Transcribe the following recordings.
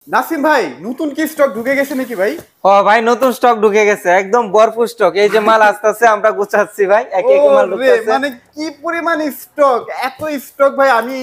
নাসিম ভাই, নতুন কি স্টক ঢুকে গেছে নাকি ভাই? ও ভাই, নতুন স্টক ঢুকে গেছে, একদম ভরপুর স্টক। এই যে মাল আসতেছে, আমরা গুছাচ্ছি ভাই, এক এক মাল ওরে ঢুকতেছে। মানে কি পরিমাণ স্টক, এত স্টক ভাই আমি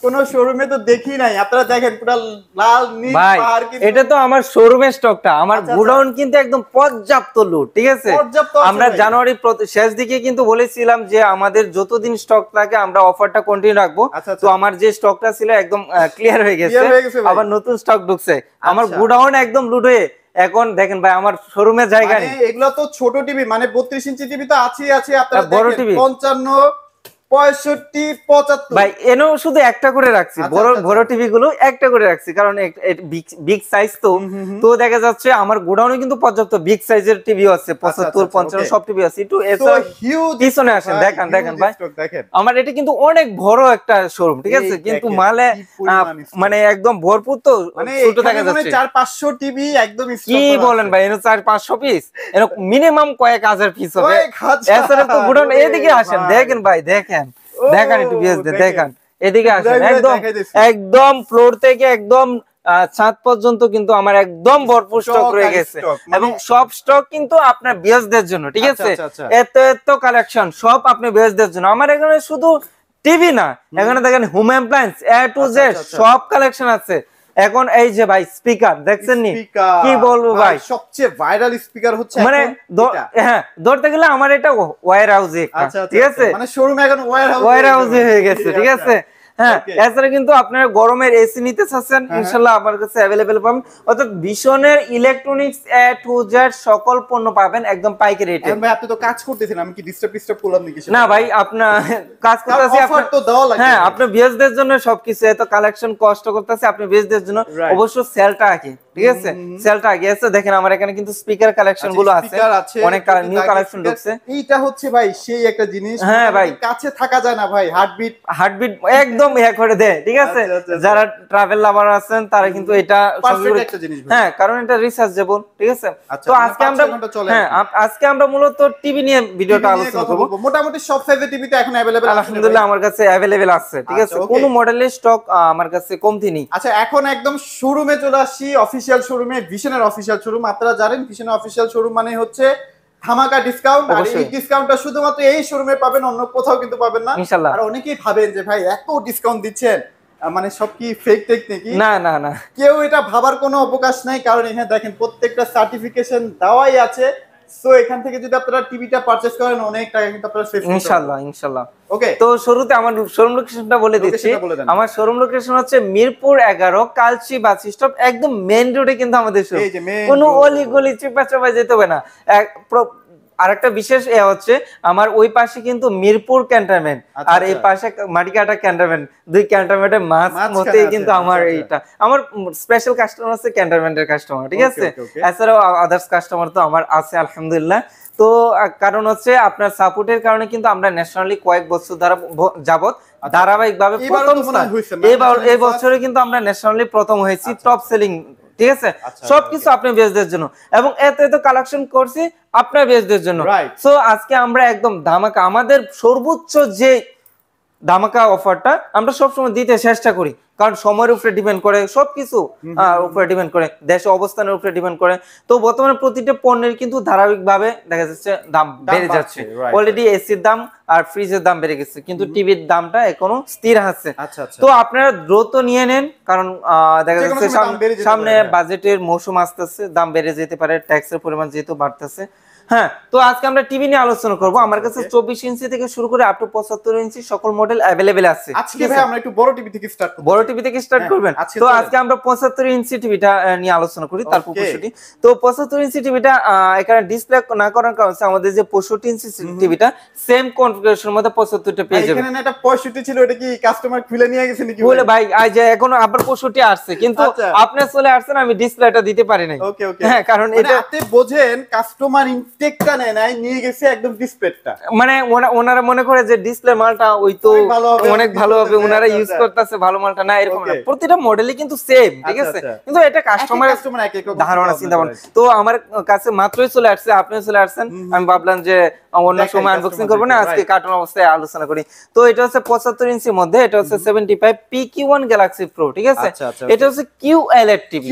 কোন শোরুমে তো দেখি নাই। আপনারা দেখেন পুরো লাল নীল ভাই পাহাড় কিন্তু। এটা তো আমার শোরুমের স্টকটা, আমার আচ্ছা আচ্ছা, গোডাউন কিন্তু একদম পর্যাপ্ত লোড, ঠিক আছে। পর্যাপ্ত আছে আমরা ভাই। জানুয়ারি শেষ দিকে কিন্তু বলেছিলাম যে আমাদের যতদিন স্টক থাকে আমরা অফারটা কন্টিনিউ রাখবো। আচ্ছা তো আচ্ছা, আমার যে স্টকটা ছিল একদম ক্লিয়ার হয়ে গেছে, ক্লিয়ার হয়ে গেছে ভাই। আবার নতুন স্টক ঢুকছে। আমার আচ্ছা, গোডাউন একদম লুট হয়ে এখন দেখেন ভাই আমার শোরুমে জায়গা মানে নেই। এগুলো তো ছোট টিভি, মানে 32 ইঞ্চি টিভি তো আছেই আছে। আপনারা বড় দেখেন টিভি 55, 65, 75। ভাই এনেও শুধু একটা করে রাখছি, আচ্ছা বড় আচ্ছা আচ্ছা, বড় টিভি গুলো একটা করে রাখছি, কারণ বিগ সাইজ তো। হুম হুম হুম, তো দেখা যাচ্ছে আমার গোডাউনে কিন্তু পর্যাপ্ত বিগ সাইজের টিভি আছে, আচ্ছা আচ্ছা 75 আচ্ছা, 55 ওকে। সব টিভি আছে। একটু সো এছাড়া হিউজ পিছনে স্টক আসেন, ভাই, দেখেন দেখেন হিউজ ভাই, স্টক দেখেন। আমার এটা কিন্তু অনেক বড় একটা শোরুম, ঠিক এই আছে, কিন্তু দেখেন মালে কি পরিমাণ স্টক, মানে একদম ভরপুর তো, মানে ছোট এখানে দেখা মানে যাচ্ছে। 400-500 টিভি একদম কি স্টক করা বলেন আছে। ভাই, এর 400-500 পিস, এর মিনিমাম কয়েক হাজার পিস হবে। কয়েক এছাড়া তো হাজার, গোডাউন, ওরে এদিকে আসেন ভাই। দেখেন ভাই, দেখেন ও দেখেন একটু বিএস দেখেন, দেখেন, এদিকে একটু আসেন, ঘুরাই ঘুরাই একদম দেখাইতেছি। একদম ফ্লোর থেকে একদম ছাদ পর্যন্ত কিন্তু আমার একদম ভরপুর স্টক স্টক রয়ে আর গেছে। স্টক মানে। এবং সব স্টক কিন্তু আপনার বিএসদের জন্য, ঠিক আচ্ছা আছে। আচ্ছা আচ্ছা, এত এত কালেকশন সব আপনি বিএসদের জন্য। আমার এখানে শুধু টিভি না, হুম, এখানে দেখেন হোম অ্যাপ্লায়েন্স এ টু আচ্ছা জেড আচ্ছা আচ্ছা। সব কালেকশন আছে। এখন এই যে ভাই স্পিকার দেখছেন নি, কি স্পিকার বলবো ভাই, ভাই, সবচেয়ে ভাইরাল স্পিকার হচ্ছে মানে এখন এটা। হ্যাঁ ধরতে গেলে আমার এটা ওয়্যার হাউসে একটা, আচ্ছা আচ্ছা ঠিক আচ্ছা, আছে, মানে শোরুম এখন ওয়্যার হাউস ওয়্যার হয়ে গেছে হাউসে ভাই। হয়ে গেছে, ঠিক আচ্ছা, আছে। হ্যাঁ ওকে। এছাড়া কিন্তু আপনারা গরমের এসি নিতে চাচ্ছেন, হ্যাঁ হ্যাঁ, ইনশাল্লাহ আমার কাছে অ্যাভেলেবেল পাবেন। অর্থাৎ ভীষণের ইলেকট্রনিক্স এ টু জেড সকল পণ্য পাবেন একদম পাইকারি রেটে। এখন ভাই আপনি তো কাজ করতেছেন, আমি কি ডিস্টার্ব করলাম নাকি না সেটা ভাই, বলেন? আপনার কাজ কারণ করতেছি অফার আপনার, তো দেওয়া লাগবে হ্যাঁ ভাই। আপনার বিএসদের জন্য সবকিছু এত কালেকশন কষ্ট করতেছে, আপনি বিএসদের জন্য রাইট, অবশ্য সেলটা আগে, ঠিক হুম আছে, হুম হুম। সেলটা আগে আছে। দেখেন আমার এখানে কিন্তু স্পিকার কালেকশন আচ্ছা, গুলো আছে, স্পিকার আছে, অনেক যদি নিউ লাগে কালেকশন স্পিকার। ঢুকছে। এইটা হচ্ছে ভাই সেই একটা জিনিস, হ্যাঁ ভাই, মোটামুটি কাছে থাকা যায় না ভাই, হার্টবিট। হার্টবিট একদম ইয়া করে দেয়, ঠিক আছে। আচ্ছা আচ্ছা আচ্ছা, যারা ট্রাভেল লাভার আছেন তারা কিন্তু এটা সঙ্গে পারফেক্ট করে, একটা জিনিস ভাই। হ্যাঁ কারণ এটা রিসার্চেবল, ঠিক আছে। আচ্ছা, তো মানে আজকে 5-6 আমরা, ঘন্টা চলে আর হ্যাঁ কি। আজকে আমরা মূলত টিভি নিয়ে ভিডিওটা টিভি নিয়ে আলোচনা কথা করব। বলবো, মোটামুটি সব সাইজের টিভি তো এখন অ্যাভেলেবেল আছে রে ভাই। আলহামদুলিল্লাহ আমার কাছে অ্যাভেলেবেল আছে, ঠিক আচ্ছা আছে, ওকে। কোন মডেলের স্টক আমার কাছে কমতি নেই। আচ্ছা, এখন একদম শোরুমে চলে আসছি, অফিসিয়াল শোরুমে, ভিশনের অফিসিয়াল শোরুম। আপনারা জানেন ভিশনের অফিসিয়াল শোরুম মানে হচ্ছে ধামাকা ডিসকাউন্ট, আর এই অবশ্যই ডিসকাউন্টটা শুধুমাত্র এই শোরুমে পাবেন, অন্য কোথাও কিন্তু পাবেন না। ইনশাল্লাহ। আর অনেকেই ভাবেন যে ভাই এত ডিসকাউন্ট দিচ্ছেন, মানে সব কি ফেক টেক নাকি? না না না, কেউ এটা ভাবার কোনো অবকাশ নাই, কারণ এখানে দেখেন প্রত্যেকটা সার্টিফিকেশন দেওয়াই আছে। সো এখান থেকে যদি আপনারা টিভিটা পারচেজ করেন অনেক টাকা কিন্তু আপনারা সেভ করতে পারবেন। ইনশাল্লাহ ইনশাল্লাহ। ওকে, তো শুরুতে আমার শোরুম লোকেশনটা বলে দিচ্ছি। লোকেশনটা বলে দেন। আমার শোরুম লোকেশন হচ্ছে মিরপুর 11 কালচি বাস স্টপ, একদম মেইন রোডে কিন্তু আমাদের শোরুম, এই যে মেইন কোনো রোড। অলি গলি চিপা চাপা যেতে হবে না। আরেকটা বিশেষ হচ্ছে আমার ওই পাশে কিন্তু মিরপুর ক্যান্টনমেন্ট, আচ্ছা আর এই আচ্ছা, পাশে মাটিকাটা ক্যান্টনমেন্ট, দুই ক্যান্টনমেন্টের মাঝখানে মধ্যেই আছে। কিন্তু আচ্ছা আমার আচ্ছা, এইটা আমার স্পেশাল কাস্টমার আছে, ক্যান্টনমেন্টের কাস্টমার, ঠিক ওকে আছে। ওকে ওকে। এছাড়াও আদার্স কাস্টমার তো আমার আছে আলহামদুলিল্লাহ। তো কারণ হচ্ছে আপনার সাপোর্টের কারণে কিন্তু আমরা ন্যাশনালি কয়েক বছর দ্বারা যাবত আচ্ছা, ধারাবাহিকভাবে এবারও প্রথম তো মনে স্থান, হয় হইছে না এই ন্যাশনালি ফার্স্ট? বছরে কিন্তু আমরা ন্যাশনালি প্রথম হয়েছি, আচ্ছা টপ সেলিং, ঠিক আছে। আচ্ছা, সবকিছু ওকে, আপনি বেচদের জন্য, এবং এত এত কালেকশন করছি আপনার বেচদের জন্য। রাইট। সো আজকে আমরা একদম ধামাকা, আমাদের সর্বোচ্চ যে ধামাকা অফারটা আমরা সবসময় দিতে চেষ্টা করি, কারণ সময়ের উপরে ডিপেন্ড করে, সবকিছু উপরে ডিপেন্ড করে, দেশের অবস্থানের উপরে ডিপেন্ড করে। তো বর্তমানে প্রতিটা পণ্যের কিন্তু ধারাবাহিকভাবে দেখা যাচ্ছে দাম বেড়ে যাচ্ছে। অলরেডি এসির দাম আর ফ্রিজের দাম বেড়ে গেছে, কিন্তু টিভির দামটা এখনো স্থির আছে। আচ্ছা আচ্ছা, তো আপনারা দ্রুত নিয়ে নেন, কারণ দেখা যেকোনো যাচ্ছে সময় দাম বেড়ে যেতে সামনে পারে। বাজেটের মৌসুম আসতেছে, দাম বেড়ে যেতে পারে, ট্যাক্সের পরিমাণ যেহেতু বাড়তেছে। হ্যাঁ, তো আজকে আমরা টিভি নিয়ে আলোচনা করব। আচ্ছা আমার আচ্ছা, কাছে ওকে। 24 ইঞ্চি থেকে শুরু করে আপ টু 75 ইঞ্চি সকল মডেল অ্যাভেলেবেল আছে, ঠিক আজকে আছে। ভাই আমরা একটু বড় টিভি থেকে স্টার্ট করব। বড় টিভি থেকে স্টার্ট হ্যাঁ, করবেন। আজকে তো চলেন। আজকে আমরা 75 ইঞ্চি টিভিটা নিয়ে আলোচনা করি, তারপর ওকে। 65। তো 75 ইঞ্চি টিভিটা এখানে ডিসপ্লে না করার কারণে হচ্ছে আমাদের যে 65 ইঞ্চি টিভিটা সেম কনফিগারেশনের মধ্যে 75টা ভাই পেয়ে যাবেন। এখানে না একটা 65 ছিল, এটা কি কাস্টমার খুলে নিয়ে গেছে নাকি বলে ভাই? ভাই আজ এখনো আবার 65 আসছে, কিন্তু আচ্ছা, আপনি চলে আসছেন, আমি ডিসপ্লেটা দিতে পারি নাই। ওকে ওকে। হ্যাঁ কারণ মানে এটা আপনি বোঝেন কাস্টমার ইনটেকটা নেয় নাই, নিয়ে গেছে একদম ডিসপ্লেটা। মানে ওনারা মনে করে যে ডিসপ্লে মালটা ওই তো অনেক ভালো হবে, ওনারা ইউজ করতেছে ভালো মালটা, না এরকম না, প্রতিটা মডেলই কিন্তু সেম, ঠিক আছে, কিন্তু এটা কাস্টমারের ধারণা চিন্তা ভাবনা। তো আমার কাছে মাত্রই চলে আসছে, আপনিও চলে আসছেন, আমি ভাবলাম যে অন্য সময় আনবক্সিং করবো না, আজকে কার্টুন অবস্থায় আলোচনা করি। তো এটা হচ্ছে 75 ইঞ্চির মধ্যে, এটা হচ্ছে 75 PQ1 Galaxy Pro, ঠিক আছে। এটা হচ্ছে QLED টিভি,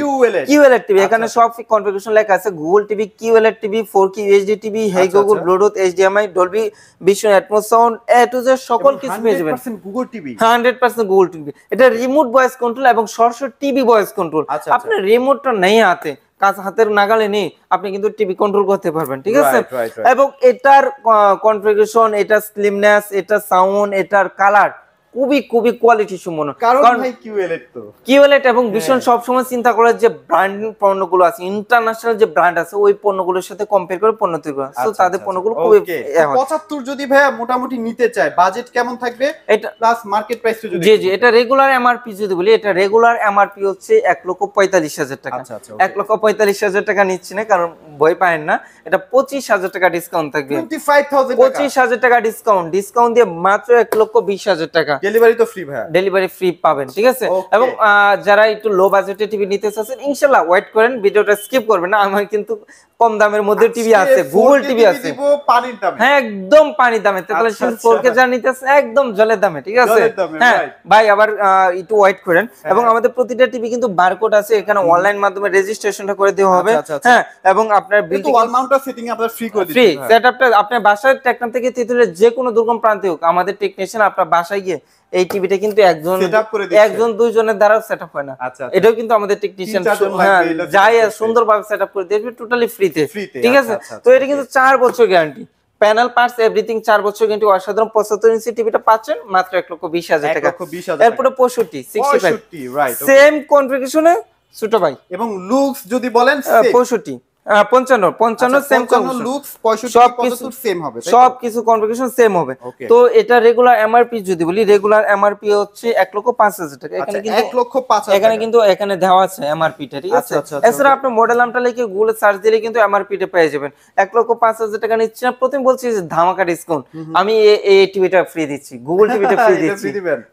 QLED টিভি, এখানে সব কনফিগারেশন লেখা আছে, Google TV, QLED TV, 4K UHD TV, hey Google, Bluetooth, HDMI, Dolby Vision, Atmos sound, A to Z সকল কিছু পেয়ে যাবেন। 100% গুগল টিভি, 100% গুগল টিভি। এটা রিমোট ভয়েস কন্ট্রোল এবং সরাসরি টিভি ভয়েস কন্ট্রোল। আপনার রিমোটটা নেই হাতের নাগালে নেই, আপনি কিন্তু টিভি কন্ট্রোল করতে পারবেন, ঠিক আছে। এবং এটার কনফিগারেশন, এটা স্লিমনেস, এটা সাউন্ড, এটার কালার খুবই খুবই কোয়ালিটি সম্পন্ন। কারণ ভাই QLED তো QLED এবং ভিশন সব সময় চিন্তা করে যে ব্র্যান্ড পণ্যগুলো আছে, ইন্টারন্যাশনাল যে ব্র্যান্ড আছে ওই পণ্যগুলোর সাথে কম্পেয়ার করে পণ্য তৈরি করে, সো তাদের পণ্যগুলো খুবই। 75 যদি ভাইয়া মোটামুটি নিতে চায়, বাজেট কেমন থাকবে এটা প্লাস মার্কেট প্রাইস যদি? জি জি, এটা রেগুলার এমআরপি যদি বলি, এটা রেগুলার এমআরপি হচ্ছে 1,45,000 টাকা। 1,45,000 টাকা নিচ্ছি না, কারণ ভয় পায়েন না, এটা 25,000 টাকা ডিসকাউন্ট থাকবে, 25,000 টাকা ডিসকাউন্ট দিয়ে মাত্র 1,20,000 টাকা। ডেলিভারি তো ফ্রি ভাই, ডেলিভারি ফ্রি পাবেন, ঠিক আছে। এবং যারা একটু লো বাজেটে টিভি নিতে চাচ্ছেন, ইনশাআল্লাহ ওয়েট করেন, ভিডিওটা স্কিপ করবেন না। আমার কিন্তু কম দামের মধ্যে টিভি আছে, গুগল টিভি আছে পানির দামে, হ্যাঁ একদম পানির দামে, 4K যা নিতে আছে একদম জলের দামে, ঠিক আছে। হ্যাঁ ভাই, আবার একটু ওয়েট করেন। এবং আমাদের প্রতিটা টিভি কিন্তু বারকোড আছে, এখানে অনলাইন মাধ্যমে রেজিস্ট্রেশনটা করে দেওয়া হবে। হ্যাঁ, এবং আপনার কিন্তু ওয়াল মাউন্টার সেটিং আপনারা ফ্রি করে দিচ্ছি, ফ্রি সেটআপটা আপনার বাসায় টেকনাফ থেকে তেতুলের যে কোনো দুর্গম প্রান্তে হোক, আমাদের টেকনিশিয়ান আপনার বাসায় গিয়ে এই টিভিটা কিন্তু একজন দুইজনের দ্বারা সেটআপ হয় না, এটাও কিন্তু আমাদের টেকনিশিয়ান যাই সুন্দরভাবে সেটআপ করে দেবে টোটালি ফ্রিতে, ঠিক আছে। তো এটা কিন্তু 4 বছর গ্যারান্টি, প্যানেল পার্টস এভরিথিং 4 বছর গ্যারান্টি। অসাধারণ 75 ইঞ্চি টিভিটা পাচ্ছেন মাত্র 1,20,000 টাকা। এরপরে 65 সেম কনফিগারেশনে ছোট ভাই। এবং লুকস যদি বলেন 65 55 সেম লুকস, 65 সেম হবে, সবকিছু কনফিগারেশন সেম হবে। তো এটা রেগুলার এমআরপি যদি বলি, রেগুলার এমআরপি হচ্ছে 1,05,000 টাকা। এখানে কিন্তু 1,05,000 এখানে কিন্তু এখানে দেওয়া আছে এমআরপি টা, ঠিক আছে। এছাড়া আপনি মডেল নামটা লিখে গুগলে সার্চ দিলে কিন্তু এমআরপি টা পেয়ে যাবেন। 1,05,000 টাকা নিচ্ছি না, প্রথম বলছি যে ধামাকা ডিসকাউন্ট, আমি এই টিভিটা ফ্রি দিচ্ছি, গুগল টিভিটা ফ্রি দিচ্ছি।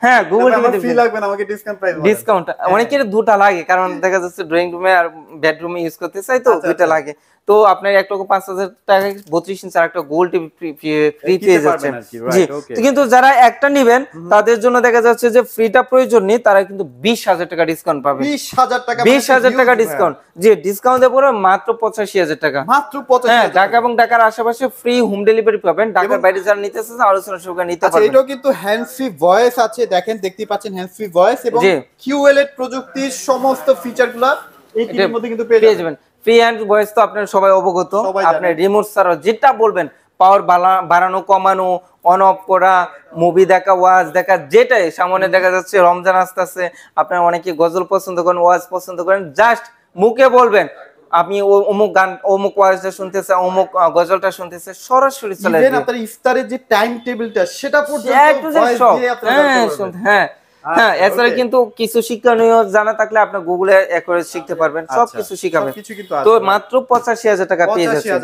হ্যাঁ, গুগল টিভিটা ফ্রি লাগবে না, আমাকে ডিসকাউন্ট প্রাইস ডিসকাউন্ট অনেকের দুটো লাগে, কারণ দেখা যাচ্ছে ড্রয়িং রুমে আর বেডরুমে ইউজ করতে চাই, তো দুটো লাগে। তো আপনার 1,05,000 টাকা 32 ইঞ্চি আর একটা গোল্ড টিভি ফ্রি পেয়ে যাচ্ছেন। জি, কিন্তু যারা একটা নেবেন তাদের জন্য দেখা যাচ্ছে যে ফ্রিটা প্রয়োজন নেই, তারা কিন্তু 20,000 টাকা ডিসকাউন্ট পাবে। 20,000 টাকা ডিসকাউন্ট, জি ডিসকাউন্ট দেব মাত্র 85,000 টাকা, মাত্র 85,000। হ্যাঁ, ঢাকা এবং ঢাকার আশেপাশে ফ্রি হোম ডেলিভারি পাবেন। ঢাকার বাইরে যারা নিতে চান আলোচনা সহকারে নিতে পারবেন। এটাও কিন্তু হ্যান্ড ফ্রি ভয়েস আছে, দেখেন দেখতে পাচ্ছেন হ্যান্ড ফ্রি ভয়েস এবং QLED প্রযুক্তির সমস্ত ফিচারগুলো এই টিভির মধ্যে কিন্তু পেয়ে যাবেন। ফ্রি হ্যান্ড ভয়েস তো আপনারা সবাই অবগত, আপনি রিমোট ছাড়া যেটা বলবেন, পাওয়ার বাড়ানো কমানো, অন অফ করা, মুভি দেখা, ওয়াজ দেখা, যেটাই সামনে দেখা যাচ্ছে রমজান আসতেছে, আপনারা অনেকে গজল পছন্দ করেন, ওয়াজ পছন্দ করেন, জাস্ট মুখে বলবেন আপনি অমুক গান, অমুক ওয়াজটা শুনতেছে, অমুক গজলটা শুনতেছে, সরাসরি চলে আসবে। আপনার ইফতারের যে টাইম টেবিলটা সেটা পর্যন্ত ভয়েস দিয়ে আপনারা হ্যাঁ। হ্যাঁ, এছাড়া কিন্তু কিছু শিক্ষণীয় জানা থাকলে আপনি গুগলে করে শিখতে পারবেন, সবকিছু শিখাবেন। তো মাত্র 85,000 টাকা পেয়ে যাচ্ছেন।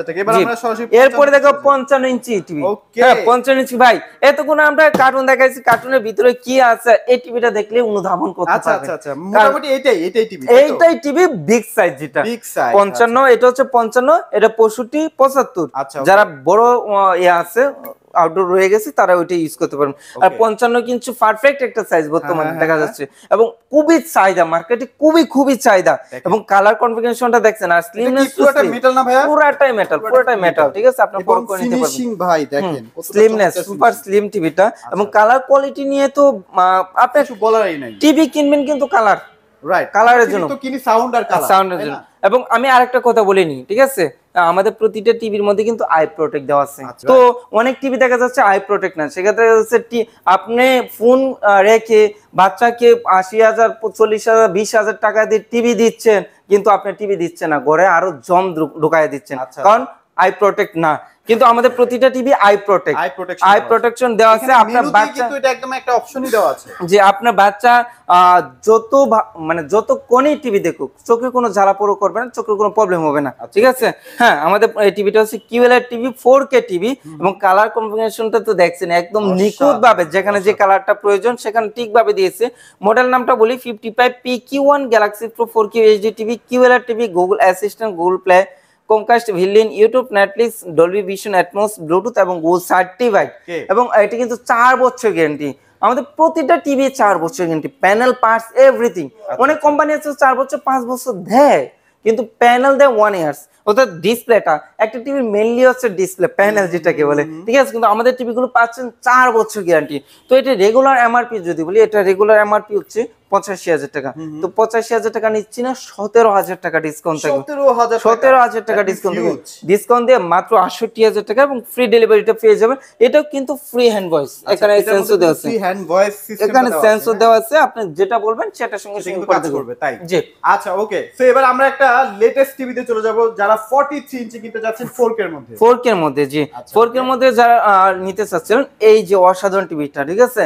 এরপরে দেখো 55 ইঞ্চি টিভি। হ্যাঁ, 55 ইঞ্চি ভাই, এতক্ষণ আমরা কার্টুন দেখাইছি, কার্টুনের ভিতরে কি আছে এই টিভিটা দেখলে অনুধাবন করতে পারবেন। মোটামুটি এইটাই টিভি বিগ সাইজ, যেটা 55, এটা হচ্ছে 55, এটা 65 75। যারা বড় আছে আউটডোর রয়ে গেছে তারা ওইটা ইউজ করতে পারবেন। আর 55 কিন্তু পারফেক্ট একটা সাইজ বর্তমানে দেখা যাচ্ছে, এবং খুবই চাহিদা মার্কেটে, খুবই চাহিদা। এবং কালার কনফিগারেশনটা দেখছেন, আর স্লিমনেস পুরোটা মেটাল না ভাইয়া, পুরোটাই মেটাল, ঠিক আছে। আপনি পর করে নিতে পারবেন। ফিনিশিং ভাই দেখেন, স্লিমনেস সুপার স্লিম টিভিটা, এবং কালার কোয়ালিটি নিয়ে তো আপনি কিছু বলারই নাই। টিভি কিনবেন কিন্তু কালার, রাইট, কালারের জন্য তো কিনি সাউন্ড আর কালার, সাউন্ডের জন্য। এবং আমি আরেকটা কথা বলিনি, ঠিক আছে, আমাদের প্রতিটা টিভির মধ্যে কিন্তু আই প্রোটেক্ট দেওয়া আছে। তো অনেক টিভি দেখা যাচ্ছে আই প্রোটেক্ট না, সেক্ষেত্রে হচ্ছে আপনি ফোন রেখে বাচ্চাকে 80,000 40,000 20,000 টাকা দিয়ে টিভি দিচ্ছেন, কিন্তু আপনি টিভি দিচ্ছেন না, ঘরে আরো জম ঢুকায় দিচ্ছেন, কারণ আই প্রোটেক্ট না, কিন্তু আমাদের প্রতিটা TV I protect, I protection দেওয়া আছে। আপনার বাচ্চা কিন্তু এটা একদম একটা অপশনই দেওয়া আছে যে আপনার বাচ্চা যত মানে যত কোণে টিভি দেখুক চোখে কোনো জ্বালাপোড়ো করবে না, চোখের কোনো প্রবলেম হবে না, ঠিক আছে। হ্যাঁ, আমাদের এই টিভিটা হচ্ছে কিউএলইডি টিভি 4K টিভি, এবং কালার কম্বিনেশনটা তো দেখছেন একদম নিখুঁত ভাবে, যেখানে যে কালারটা প্রয়োজন সেখানে ঠিকভাবে দিয়েছে। মডেল নামটা বলি 55PQ1 Galaxy Pro 4K HD TV, QLED TV, Google Assistant, Google Play, Chromecast, billion, YouTube, Netflix, Dolby Vision, Atmos, Bluetooth এবং গুগল সার্টিফাইড, এবং এটা কিন্তু 4 বছর গ্যারান্টি। আমাদের প্রতিটা টিভি 4 বছর গ্যারান্টি, প্যানেল, পার্টস, এভরিথিং। অনেক কোম্পানি আছে 4 বছর 5 বছর দেয়, কিন্তু প্যানেল দেয় 1 ইয়ার্স। অর্থাৎ ডিসপ্লেটা, একটা টিভি মেইনলি হচ্ছে ডিসপ্লে, প্যানেল যেটাকে বলে, ঠিক আছে, কিন্তু আমাদের টিভিগুলো পাচ্ছেন 4 বছর গ্যারান্টি। তো এটা রেগুলার এমআরপি যদি বলি, এটা রেগুলার এমআরপি হচ্ছে 85,000 টাকা, তো 85,000 টাকা নিচ্ছি না, 17,000 টাকা ডিসকাউন্ট থাকবে, 17,000 টাকা ডিসকাউন্ট থাকবে, ডিসকাউন্ট দিয়ে মাত্র 68,000 টাকা, এবং ফ্রি ডেলিভারিটা পেয়ে যাবেন। এটাও কিন্তু ফ্রি হ্যান্ড ভয়েস, এখানে সেন্সর দেওয়া আছে, এখানে সেন্সর দেওয়া আছে, আপনি যেটা বলবেন সেটার সঙ্গে সঙ্গে কাজ করবে, তাই জি। আচ্ছা, ওকে। সো এবার আমরা একটা লেটেস্ট টিভিতে চলে যাব, যারা 43 ইঞ্চি কিনতে যাচ্ছেন 4K এর মধ্যে, 4K এর মধ্যে, জি 4K এর মধ্যে যারা নিতে চাচ্ছেন, এই যে অসাধারণ টিভিটা, ঠিক আছে,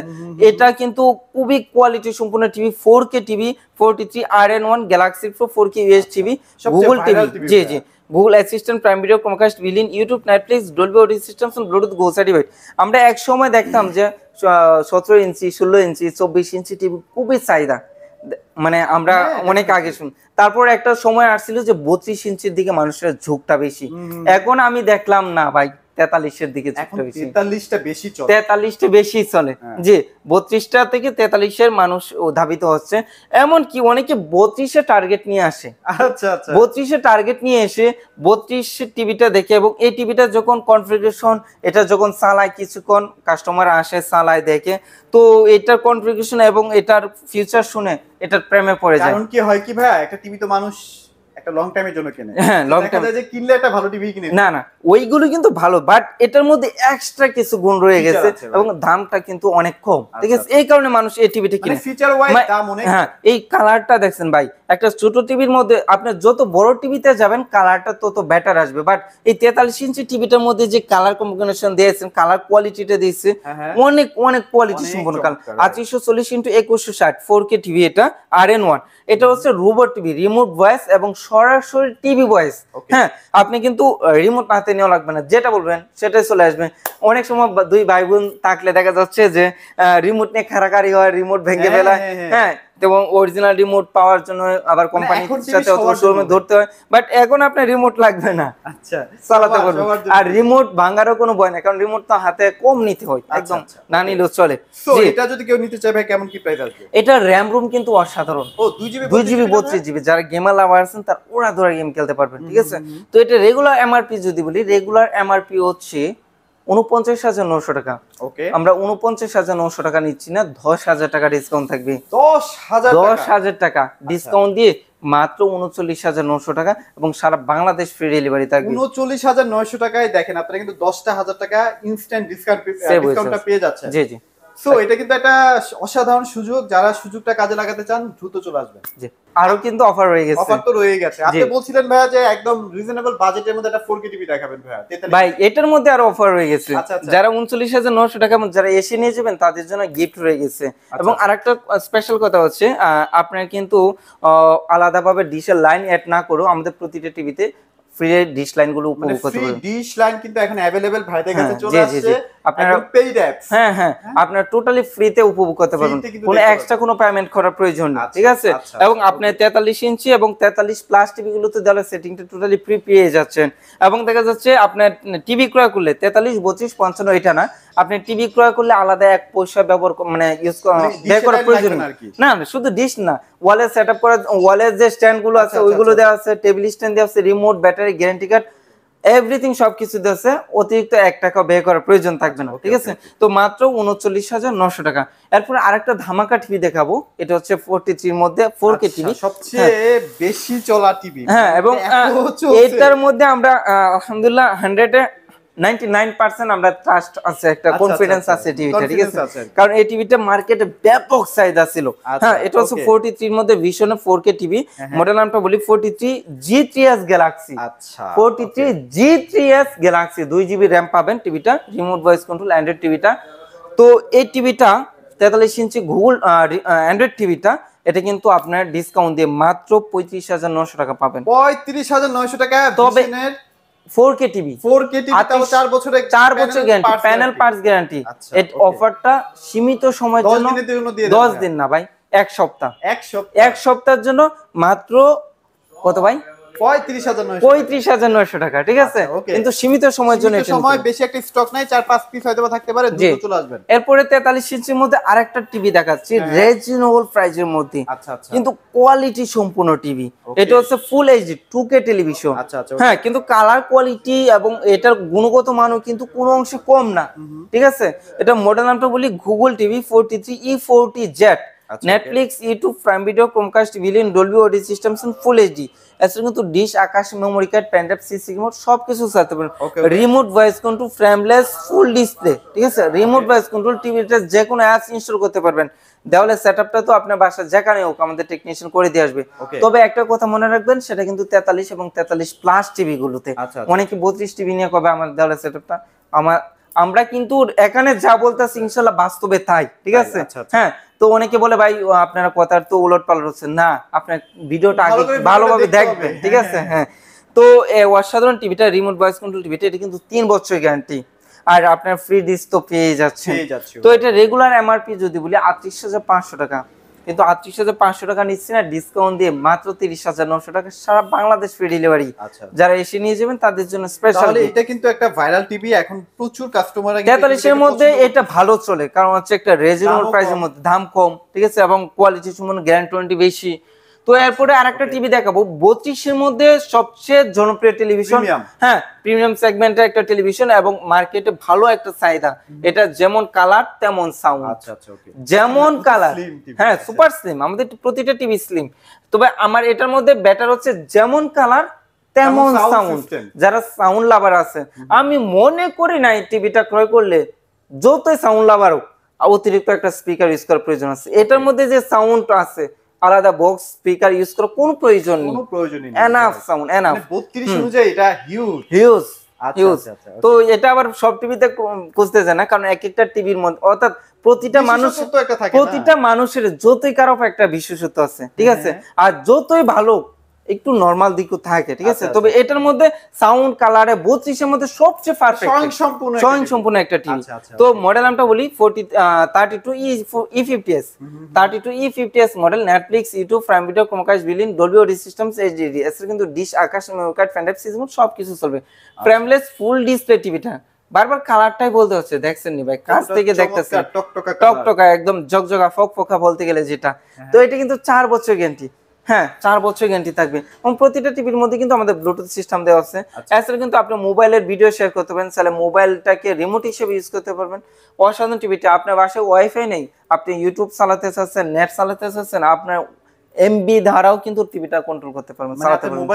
এটা কিন্তু খুবই কোয়ালিটি সম্পূর্ণ TV, 4K TV, 43RN1 Galaxy Pro 4K US TV, Google TV, G G, Google Assistant, Prime Video, Chromecast, billion, YouTube, Netflix, Dolby audio system, Bluetooth, go certified. আমরা এক সময় দেখতাম যে 17 ইঞ্চি, 16 ইঞ্চি, 24 ইঞ্চি টিভি খুবই চাহিদা, মানে আমরা অনেক আগে শুন, তারপর একটা সময় আসছিল যে 32 ইঞ্চির দিকে মানুষের ঝোঁকটা বেশি। এখন আমি দেখলাম না ভাই, 43-এর দিকে ঝোঁকটা বেশি, 43টা বেশি চলে, 43টা বেশি চলে, জি 32টা থেকে 43-এর মানুষ ধাবিত হচ্ছে। এমন কি অনেকে 32-এ টার্গেট নিয়ে আসে, আচ্ছা আচ্ছা, 32-এ টার্গেট নিয়ে এসে 32 টিভিটা দেখে, এবং এই টিভিটা যখন কনফিগারেশন, এটা যখন চালায়, কিছুক্ষণ কাস্টমার আসে চালায় দেখে, তো এটার কনফিগারেশন এবং এটার ফিউচার শুনে এটার প্রেমে পড়ে যায়। কারণ কি হয় কি ভাই, একটা টিভি তো মানুষ একটা লং টাইমের জন্য কিনে, হ্যাঁ লং টাইম, যে কিনলে একটা ভালো টিভি কিনে, না না ওইগুলো কিন্তু ভালো, বাট এটার মধ্যে এক্সট্রা কিছু গুণ রয়ে গেছে, এবং দামটা কিন্তু অনেক কম, ঠিক আছে, এই কারণে মানুষ এই টিভিটা কিনে, ফিচার ওয়াইজ দাম অনেক। হ্যাঁ, এই কালারটা দেখছেন ভাই, একটা ছোট টিভির মধ্যে আপনি যত বড় টিভিতে যাবেন কালারটা তত বেটার আসবে, বাট এই 43 ইঞ্চি টিভিটার মধ্যে যে কালার কম্বিনেশন দিয়েছেন, কালার কোয়ালিটিটা দিয়েছে, অনেক অনেক কোয়ালিটি সম্পূর্ণ কালার। 3840x2160 4K টিভি, এটা RN1, এটা হচ্ছে রোবট টিভি, রিমোট ভয়েস এবং সরাসরি টিভি ভয়েস। হ্যাঁ, আপনি কিন্তু রিমোট হাতে নেওয়া লাগবে না, যেটা বলবেন সেটাই চলে আসবে। অনেক সময় দুই ভাই বোন থাকলে দেখা যাচ্ছে যে রিমোট নিয়ে খারাকারি হয়, রিমোট ভেঙে ফেলায়, হ্যাঁ, এবং অরিজিনাল রিমোট পাওয়ার জন্য আবার কোম্পানির সাথে অথবা শোরুমে ধরতে হয়, বাট এখন আপনার রিমোট লাগবে না, আচ্ছা চালাতে পারবেন, আর রিমোট ভাঙারও কোনো ভয় না, কারণ রিমোট তো হাতে কম নিতে হয়, একদম না নিলেও চলে। সো এটা যদি কেউ নিতে চায় ভাই, কেমন কি প্রাইস আসবে? এটা RAM রুম কিন্তু অসাধারণ, ও 2GB 32GB, যারা গেমার লাভার আছেন তার ওরা ধরে গেম খেলতে পারবেন, ঠিক আছে। তো এটা রেগুলার এমআরপি যদি বলি, রেগুলার এমআরপি হচ্ছে 49,900 টাকা, ওকে, আমরা 49,900 টাকা নিচ্ছি না, 10,000 টাকা ডিসকাউন্ট থাকবে, 10,000 টাকা ডিসকাউন্ট দিয়ে মাত্র 39,900 টাকা, এবং সারা বাংলাদেশ ফ্রি ডেলিভারি থাকবে। 39,900 টাকায় দেখেন আপনারা কিন্তু 10,000 টাকা ইনস্ট্যান্ট ডিসকাউন্টটা পেয়ে যাচ্ছেন, জি জি। সো এটা কিন্তু একটা অসাধারণ সুযোগ, যারা সুযোগটা কাজে লাগাতে চান দ্রুত চলে আসবেন। জি, আরো কিন্তু অফার রয়ে গেছে, অফার তো রয়ে গেছে। আপনি বলছিলেন ভাইয়া যে একদম রিজনেবল বাজেটের মধ্যে একটা 4K টিভি দেখাবেন ভাইয়া, ভাই এটার মধ্যে আরো অফার রয়ে গেছে, যারা 39,900 টাকা যারা এসে নিয়ে যাবেন তাদের জন্য গিফট রয়ে গেছে। এবং আরেকটা স্পেশাল কথা হচ্ছে, আপনার কিন্তু আলাদাভাবে ডিশের লাইন অ্যাড না করেও আমাদের প্রতিটা টিভিতে ফ্রি ডিশ লাইনগুলো উপভোগ করতে পারবেন। ফ্রি ডিশ লাইন কিন্তু এখন अवेलेबल ভাইদের কাছে চলে আসছে, আপনারা পেইড অ্যাপস, হ্যাঁ হ্যাঁ, আপনারা টোটালি ফ্রিতে উপভোগ করতে পারবেন, কোনো এক্সট্রা কোনো পেমেন্ট করার প্রয়োজন নেই, ঠিক আছে। এবং আপনি 43 ইঞ্চি এবং 43 প্লাস টিভি গুলোতে যারা সেটিংটা টোটালি ফ্রি পেয়ে যাচ্ছেন। এবং দেখা যাচ্ছে আপনার টিভি ক্রয় করলে 43, 32, 55 এটা না, আপনি টিভি ক্রয় করলে আলাদা 1 পয়সা ব্যবহার মানে ইউজ ব্যয় করার প্রয়োজন না, শুধু ডিশ না, ওয়ালে সেটআপ করা, ওয়ালে যে স্ট্যান্ড গুলো আছে ওইগুলো দেওয়া আছে, টেবিল স্ট্যান্ড দেওয়া আছে, remote, battery, guarantee card, everything সবকিছু দেওয়া আছে, অতিরিক্ত 1 টাকা ব্যয় করার প্রয়োজন থাকবে না, ঠিক আছে। তো মাত্র 39,900 টাকা। এরপর আরেকটা ধামাকা টিভি দেখাবো, এটা হচ্ছে 43 এর মধ্যে 4K টিভি, সবচেয়ে বেশি চলা টিভি, হ্যাঁ, এবং এটার মধ্যে আমরা আলহামদুলিল্লাহ 100-এ 99% আমরা ট্রাস্ট আছে, একটা কনফিডেন্স আছে টিভিটা, ঠিক আছে? কারণ এই টিভিটা মার্কেটে ব্যাপক চাহিদা ছিল। হ্যাঁ, এটা হচ্ছে 43 এর মধ্যে ভিশনের 4K টিভি, মডেল নামটা বলি 43 G3s গ্যালাক্সি। আচ্ছা, 43 G3s গ্যালাক্সি, 2GB র‍্যাম পাবেন টিভিটা, রিমোট ভয়েস কন্ট্রোল অ্যান্ড্রয়েড টিভিটা। তো এই টিভিটা 43 ইঞ্চি গুগল অ্যান্ড্রয়েড টিভিটা, এটা কিন্তু আপনার ডিসকাউন্ট দিয়ে মাত্র 35,900 টাকা পাবেন। 35,900 টাকা। তবে 4K টিভি, 4K টিভি তাও 4 বছরের গ্যারান্টি, প্যানেল পার্টস গ্যারান্টি। এই অফারটা সীমিত সময়ের জন্য, 10 দিন না ভাই, 1 সপ্তাহ। 1 সপ্তাহের জন্য মাত্র কত ভাই? 35,900 টাকা, ঠিক আছে? কিন্তু সীমিত সময়ের জন্য, এটা সময় বেশি একটা স্টক নাই, 4-5 পিস হয়তো থাকতে পারে, দ্রুত চলে আসবেন। এরপরে 43 ইঞ্চির মধ্যে আরেকটা টিভি দেখাচ্ছি, রিজনেবল প্রাইসের মধ্যে, কিন্তু কোয়ালিটি সম্পূর্ণ টিভি। এটা হচ্ছে ফুল এইচডি 2K টেলিভিশন। হ্যাঁ, কিন্তু কালার কোয়ালিটি এবং এটার গুণগত মানও কিন্তু কোনো অংশে কম না, ঠিক আছে? এটা মডেল নামটা বলি Google TV 43E40Z, Netflix, YouTube, Prime Video, Chromecast, billion, Dolby audio systems full HD. এছাড়া কিন্তু dish, Akash, memory card, pen drive, CC remote সবকিছু চালাতে পারেন। Remote voice control, frameless, full display, ঠিক আছে? রিমোট ভয়েস কন্ট্রোল টিভিতে যে কোনো অ্যাপস ইনস্টল করতে পারবেন। দেওয়ালের সেটআপটা তো আপনার বাসায় যেখানে হোক আমাদের টেকনিশিয়ান করে দিয়ে আসবে। তবে একটা কথা মনে রাখবেন, সেটা কিন্তু 43 এবং 43 প্লাস টিভি গুলোতে। অনেকে 32 টিভি নিয়ে কবে আমার দেওয়ালের সেটআপটা, আমরা কিন্তু এখানে যা বলতেছি ইনশাআল্লাহ বাস্তবে তাই, ঠিক আছে? হ্যাঁ, তো অনেকে বলে ভাই আপনারা কথার তো উলটপালট হচ্ছে না, আপনার ভিডিওটা আগে ভালোভাবে দেখবেন, ঠিক আছে? হ্যাঁ, তো এই অসাধারণ টিভিটা, রিমোট ভয়েস কন্ট্রোল টিভিটা, এটা কিন্তু 3 বছর গ্যারান্টি, আর আপনার ফ্রি ডিশ তো পেয়ে যাচ্ছে। তো এটা রেগুলার এমআরপি যদি বলি 38,500 টাকা, কিন্তু 38,500 টাকা নিচ্ছি না, ডিসকাউন্ট দিয়ে মাত্র 30,900 টাকা, সারা বাংলাদেশ ফ্রি ডেলিভারি। যারা এসে নিয়ে যাবেন তাদের জন্য স্পেশাল। তাহলে এটা কিন্তু একটা ভাইরাল টিভি, এখন প্রচুর কাস্টমাররা 43 এর মধ্যে এটা ভালো চলে, কারণ হচ্ছে একটা রিজনেবল প্রাইসের মধ্যে, দাম কম, ঠিক আছে? এবং কোয়ালিটি সম্পূর্ণ গ্যারান্টি বেশি। তো এরপরে আরেকটা টিভি দেখাবো 32 এর মধ্যে সবচেয়ে জনপ্রিয় টেলিভিশন। হ্যাঁ, প্রিমিয়াম সেগমেন্টের একটা টেলিভিশন এবং মার্কেটে ভালো একটা চাহিদা। এটা যেমন কালার তেমন সাউন্ড। যেমন কালার, হ্যাঁ, সুপার স্লিম, আমাদের প্রতিটা টিভি স্লিম। তবে আমার এটার মধ্যে বেটার হচ্ছে যেমন কালার তেমন সাউন্ড। যারা সাউন্ড লাভার আছে, আমি মনে করি না এই টিভিটা ক্রয় করলে যতই সাউন্ড লাভার হোক অতিরিক্ত একটা স্পিকার ইউজ করার প্রয়োজন আছে। এটার মধ্যে যে সাউন্ড আছে, আলাদা বক্স স্পিকার ইউজ করার কোনো প্রয়োজন নেই, এনাফ সাউন্ড, এনাফ। 32 অনুযায়ী এটা হিউজ। তো এটা আবার সব টিভিতে খুঁজতে যায় না, কারণ এক একটা টিভির মধ্যে, অর্থাৎ প্রতিটা মানুষের যতই খারাপ একটা বিশেষত্ব আছে, ঠিক আছে? আর যতই ভালো একটু নরমাল দিকও থাকে, ঠিক আছে? তবে এটার মধ্যে সাউন্ড, কালারে 32 এর মধ্যে সবচেয়ে পারফেক্ট, স্বয়ংসম্পূর্ণ একটা টিভি। তো মডেল নামটা বলি 32E50s model, Netflix, YouTube, Prime Video, Chromecast, billion, Dolby audio systems, HD. এছাড়া কিন্তু dish, Akash, memory card, pen drive, CC remote সবকিছু চলবে। ফ্রেমলেস ফুল ডিসপ্লে টিভিটা, বারবার কালারটাই বলতে হচ্ছে, দেখছেন নি ভাই? কাছ থেকে দেখতেছেন, টকটকা একদম জকজকা ফকফকা বলতে গেলে যেটা। তো এটা কিন্তু 4 বছর গ্যারান্টি। হ্যাঁ, 4 বছর গ্যারান্টি থাকবে এবং প্রতিটা টিভির মধ্যে কিন্তু আমাদের ব্লুটুথ সিস্টেম দেওয়া আছে। এছাড়া কিন্তু আপনি মোবাইলের ভিডিও শেয়ার করতে পারেন, তাহলে মোবাইলটাকে রিমোট হিসেবে ইউজ করতে পারবেন। অসাধারণ টিভিটা। আপনার বাসায় ওয়াইফাই নেই, আপনি ইউটিউব চালাতে চাচ্ছেন, নেট চালাতে চাচ্ছেন, আপনার এমবি ধারাও কিন্তু টিভিটা কন্ট্রোল করতে পারবেন, চালাতে পারবেন।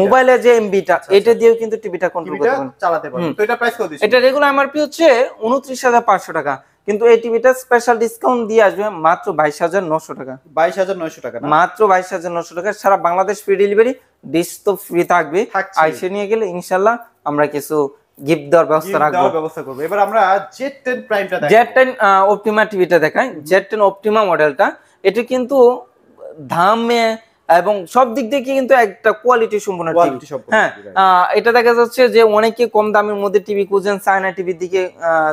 মোবাইলের যে এমবিটা, এটা দিয়েও কিন্তু টিভিটা কন্ট্রোল করতে পারবেন, চালাতে পারবেন। তো এটা প্রাইস কত দিচ্ছেন? এটা রেগুলার এমআরপি হচ্ছে 29,500 টাকা, কিন্তু এই টিভিটা স্পেশাল ডিসকাউন্ট দিয়ে আসবে মাত্র 22,900 টাকা। 22,900 টাকা, মাত্র 22,900 টাকা। সারা বাংলাদেশ ফ্রি ডেলিভারি, ডিশ তো ফ্রি থাকবে। আইসে নিয়ে গেলে ইনশাআল্লাহ আমরা কিছু গিফট দেওয়ার ব্যবস্থা করব। এবার আমরা Z10 প্রাইমটা দেখাই, Z10 অপটিমা টিভিটা দেখাই। Z10 অপটিমা মডেলটা, এটা কিন্তু দামে এবং সব দিক থেকে কিন্তু একটা কোয়ালিটি সম্পূর্ণ টিভি। হ্যাঁ, এটা দেখা যাচ্ছে যে অনেকে কম দামের মধ্যে টিভি খুঁজেন, চায়না টিভির দিকে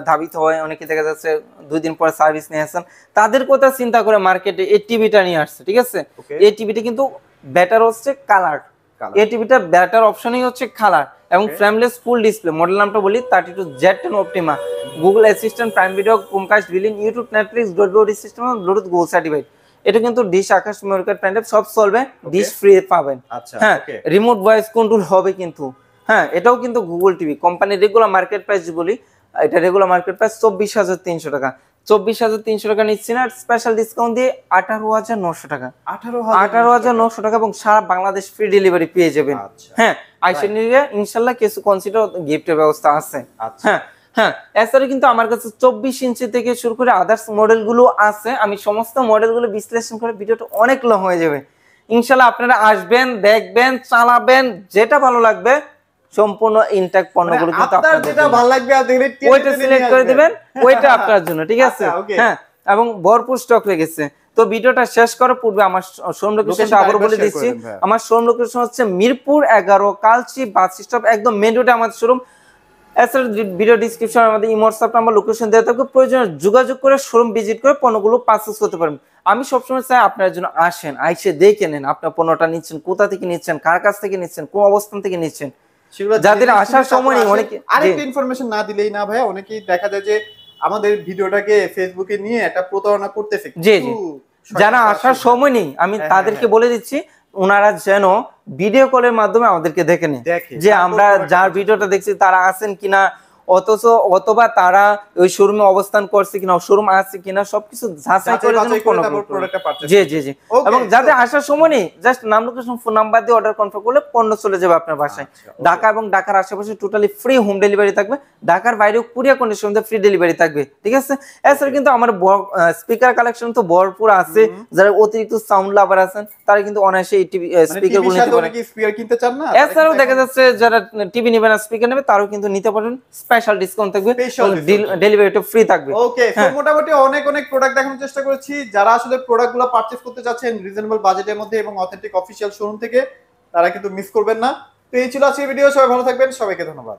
ধাবিত হয়, অনেকে দেখা যাচ্ছে 2 দিন পরে সার্ভিস নিয়ে আসেন, তাদের কথা চিন্তা করে মার্কেটে এই টিভিটা নিয়ে আসছে, ঠিক আছে? এই টিভিটা কিন্তু বেটার হচ্ছে কালার, এই টিভিটা বেটার অপশনই হচ্ছে কালার এবং ফ্রেমলেস ফুল ডিসপ্লে। মডেল নামটা বলি 32 Z10 Optima, Google Assistant, Prime Video, Chromecast, billion, YouTube, Netflix, Dolby audio system, Bluetooth gold certified. এটা কিন্তু dish, Akash, memory card, pen drive সব চলবে, ডিশ ফ্রি পাবেন। হ্যাঁ, রিমোট ভয়েস কন্ট্রোল হবে কিন্তু। হ্যাঁ, এটাও কিন্তু গুগল টিভি। কোম্পানির রেগুলার মার্কেট প্রাইস বলি, এটা রেগুলার মার্কেট প্রাইস 24,300 টাকা। 24,300 টাকা নিচ্ছি না, স্পেশাল ডিসকাউন্ট দিয়ে 18,900 টাকা। 18,900 টাকা এবং সারা বাংলাদেশ ফ্রি ডেলিভারি পেয়ে যাবেন। হ্যাঁ, আইসে নিয়ে ইনশাআল্লাহ কিছু কনসিডার গিফটের ব্যবস্থা আছে। আচ্ছা হ্যাঁ হ্যাঁ, এছাড়া কিন্তু আমার কাছে 24 ইঞ্চি থেকে শুরু করে আদার্স মডেলগুলো আছে। আমি সমস্ত মডেলগুলো বিশ্লেষণ করে ভিডিওটা অনেক লং হয়ে যাবে। ইনশাআল্লাহ আপনারা আসবেন, দেখবেন, চালাবেন, যেটা ভালো লাগবে সম্পূর্ণ ইনটেক পণ্যগুলো কিন্তু আপনার যেটা ভালো লাগবে আপনি ওইটা সিলেক্ট করে দিবেন, ওইটা আপনার জন্য, ঠিক আছে? হ্যাঁ, এবং ভরপুর স্টক রেখেছে। তো ভিডিওটা শেষ করার পূর্বে আমার শোরুম লোকেশনটা আবার বলে দিচ্ছি। আমার শোরুম লোকেশন হচ্ছে মিরপুর 11 কালচি বাস স্টপ, একদম মেইন রোডে আমাদের শোরুম। এছাড়া ভিডিও ডিসক্রিপশনে আমাদের ইমো হোয়াটসঅ্যাপ নাম্বার, লোকেশন দেওয়া থাকবে, প্রয়োজনে যোগাযোগ করে শোরুম ভিজিট করে পণ্যগুলো পারচেজ করতে পারবেন। আমি সবসময় চাই আপনার জন্য আসেন, আইসে দেখে নেন আপনার পণ্যটা নিচ্ছেন কোথা থেকে নিচ্ছেন, কার কাছ থেকে নিচ্ছেন, কোন অবস্থান থেকে নিচ্ছেন। যাদের আসার সময় নেই, অনেকে আরেকটা ইনফরমেশন না দিলেই না ভাই, অনেকেই দেখা যায় যে আমাদের ভিডিওটাকে ফেসবুকে নিয়ে একটা প্রতারণা করতেছে। জি জি, যারা আসার সময় নেই আমি তাদেরকে বলে দিচ্ছি ওনারা যেন ভিডিও কলের মাধ্যমে আমাদেরকে দেখে নেন, যে আমরা যার ভিডিওটা দেখছি তারা আছেন কিনা, অথবা তারা ওই শোরুমে অবস্থান করছে কিনা, শোরুম আছে কিনা, সবকিছু যাচাই করে জি জি জি। এবং যাদের আসার সময় নেই জাস্ট নাম, লোকেশন, ফোন নাম্বার দিয়ে অর্ডার কনফার্ম করলে পণ্য চলে যাবে আপনার বাসায়। ঢাকা এবং ঢাকার আশেপাশে টোটালি ফ্রি হোম ডেলিভারি থাকবে, ঢাকার বাইরেও কুরিয়ার কন্ডিশনে ফ্রি ডেলিভারি থাকবে, ঠিক আছে? এছাড়া কিন্তু আমার স্পিকার কালেকশন তো ভরপুর আছে। যারা অতিরিক্ত সাউন্ড লাভার আছেন তারা কিন্তু অনায়াসে এই টিভি স্পিকারগুলো নিতে পারেন। স্পিকার কিনতে চান না, এছাড়াও দেখা যাচ্ছে যারা টিভি নেবে না, স্পিকার নেবে, তারাও কিন্তু নিতে পারেন। স্পেশাল ডিসকাউন্ট থাকবে, ডেলিভারিটা ফ্রি থাকবে। ওকে, সো মোটামুটি অনেক প্রোডাক্ট দেখানোর চেষ্টা করেছি। যারা আসলে প্রোডাক্টগুলো পারচেজ করতে যাচ্ছেন রিজনেবল বাজেটের মধ্যে এবং অথেন্টিক অফিশিয়াল শোরুম থেকে, তারা কিন্তু মিস করবেন না। তো এই ছিল আজকের ভিডিও, সবাই ভালো থাকবেন, সবাইকে ধন্যবাদ।